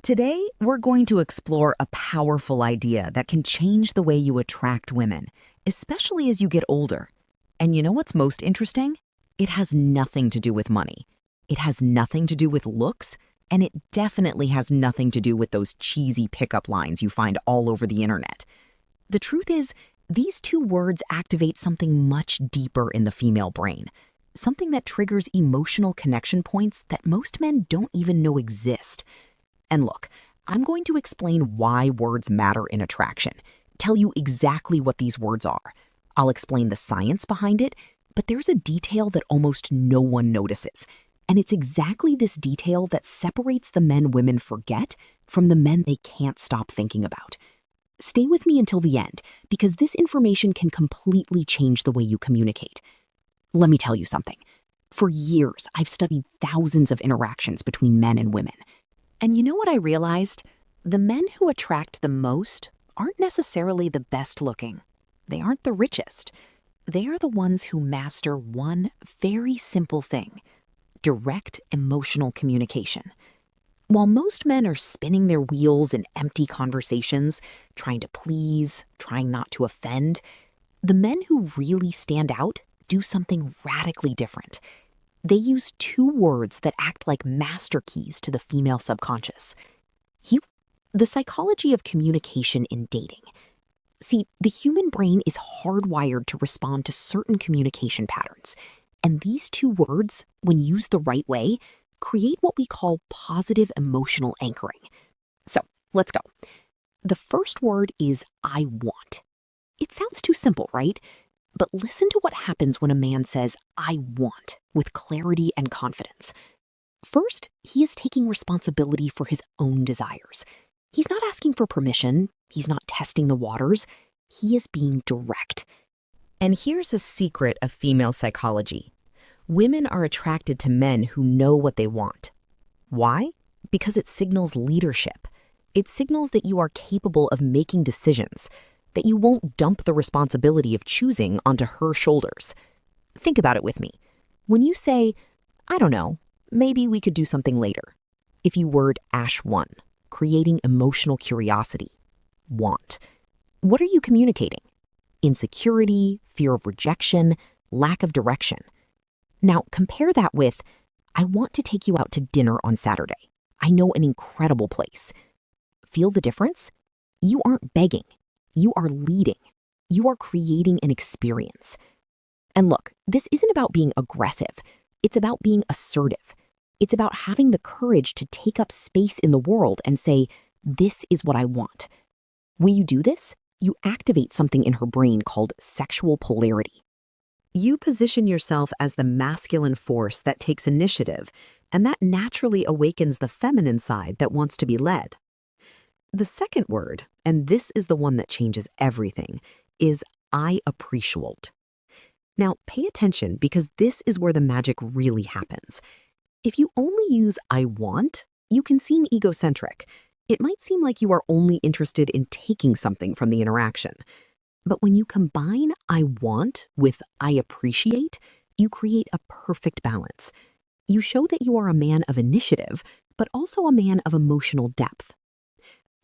Today, we're going to explore a powerful idea that can change the way you attract women, especially as you get older. And you know what's most interesting? It has nothing to do with money. It has nothing to do with looks, and it definitely has nothing to do with those cheesy pickup lines you find all over the internet. The truth is, these two words activate something much deeper in the female brain, something that triggers emotional connection points that most men don't even know exist. And look, I'm going to explain why words matter in attraction, tell you exactly what these words are. I'll explain the science behind it, but there's a detail that almost no one notices. And it's exactly this detail that separates the men women forget from the men they can't stop thinking about. Stay with me until the end, because this information can completely change the way you communicate. Let me tell you something. For years, I've studied thousands of interactions between men and women. And you know what I realized? The men who attract the most aren't necessarily the best looking. They aren't the richest. They are the ones who master one very simple thing: direct emotional communication. While most men are spinning their wheels in empty conversations, trying to please, trying not to offend, the men who really stand out do something radically different. They use two words that act like master keys to the female subconscious. The psychology of communication in dating. See, the human brain is hardwired to respond to certain communication patterns, and these two words, when used the right way, create what we call positive emotional anchoring. So, let's go. The first word is I want. It sounds too simple, right? But listen to what happens when a man says, I want, with clarity and confidence. First, he is taking responsibility for his own desires. He's not asking for permission. He's not testing the waters. He is being direct. And here's a secret of female psychology. Women are attracted to men who know what they want. Why? Because it signals leadership. It signals that you are capable of making decisions, that you won't dump the responsibility of choosing onto her shoulders. Think about it with me. When you say, I don't know, maybe we could do something later. If you word Ash 1, creating emotional curiosity, want, what are you communicating? Insecurity, fear of rejection, lack of direction. Now compare that with, I want to take you out to dinner on Saturday. I know an incredible place. Feel the difference? You aren't begging. You are leading. You are creating an experience. And look, this isn't about being aggressive. It's about being assertive. It's about having the courage to take up space in the world and say, this is what I want. When you do this, you activate something in her brain called sexual polarity. You position yourself as the masculine force that takes initiative, and that naturally awakens the feminine side that wants to be led. The second word, and this is the one that changes everything, is I appreciate. Now, pay attention because this is where the magic really happens. If you only use I want, you can seem egocentric. It might seem like you are only interested in taking something from the interaction. But when you combine I want with I appreciate, you create a perfect balance. You show that you are a man of initiative, but also a man of emotional depth.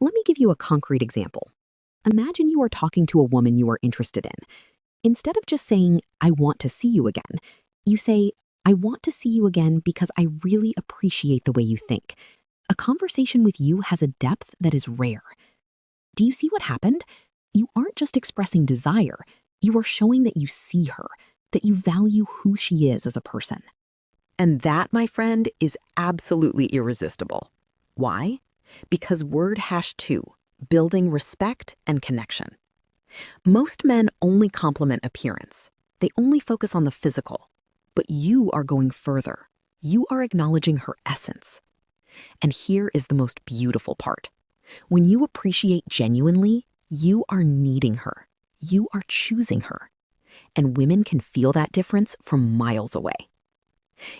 Let me give you a concrete example. Imagine you are talking to a woman you are interested in. Instead of just saying, I want to see you again, you say, I want to see you again because I really appreciate the way you think. A conversation with you has a depth that is rare. Do you see what happened? You aren't just expressing desire. You are showing that you see her, that you value who she is as a person. And that, my friend, is absolutely irresistible. Why? Because word hash 2, building respect and connection. Most men only compliment appearance. They only focus on the physical. But you are going further. You are acknowledging her essence. And here is the most beautiful part. When you appreciate genuinely, you are needing her. You are choosing her. And women can feel that difference from miles away.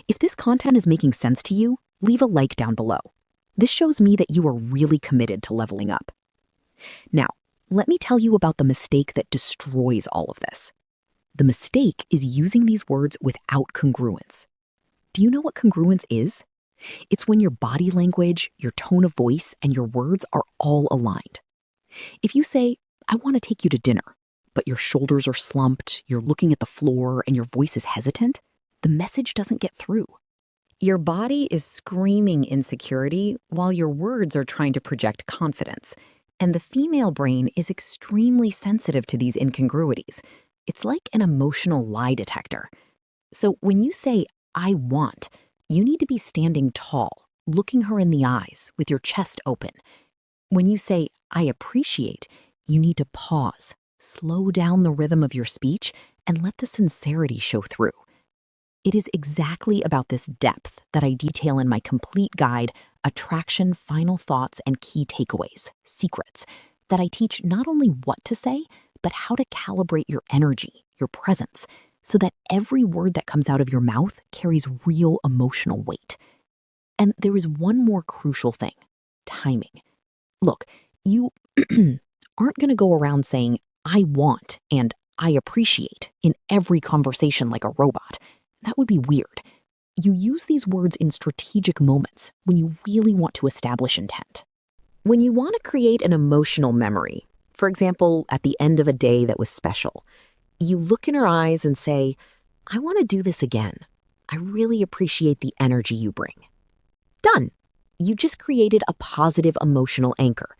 If this content is making sense to you, leave a like down below. This shows me that you are really committed to leveling up. Now, let me tell you about the mistake that destroys all of this. The mistake is using these words without congruence. Do you know what congruence is? It's when your body language, your tone of voice, and your words are all aligned. If you say, I want to take you to dinner, but your shoulders are slumped, you're looking at the floor, and your voice is hesitant, the message doesn't get through. Your body is screaming insecurity while your words are trying to project confidence. And the female brain is extremely sensitive to these incongruities. It's like an emotional lie detector. So when you say, I want, you need to be standing tall, looking her in the eyes with your chest open. When you say, I appreciate, you need to pause, slow down the rhythm of your speech, and let the sincerity show through. It is exactly about this depth that I detail in my complete guide, Attraction, Final Thoughts, and Key Takeaways, Secrets, that I teach not only what to say, but how to calibrate your energy, your presence, so that every word that comes out of your mouth carries real emotional weight. And there is one more crucial thing, timing. Look, you aren't going to go around saying, I want and I appreciate in every conversation like a robot. That would be weird. You use these words in strategic moments when you really want to establish intent. When you want to create an emotional memory, for example, at the end of a day that was special, you look in her eyes and say, I want to do this again. I really appreciate the energy you bring. Done. You just created a positive emotional anchor.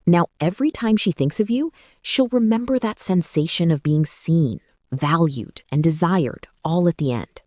Now, every time she thinks of you, she'll remember that sensation of being seen, valued, and desired all at the end.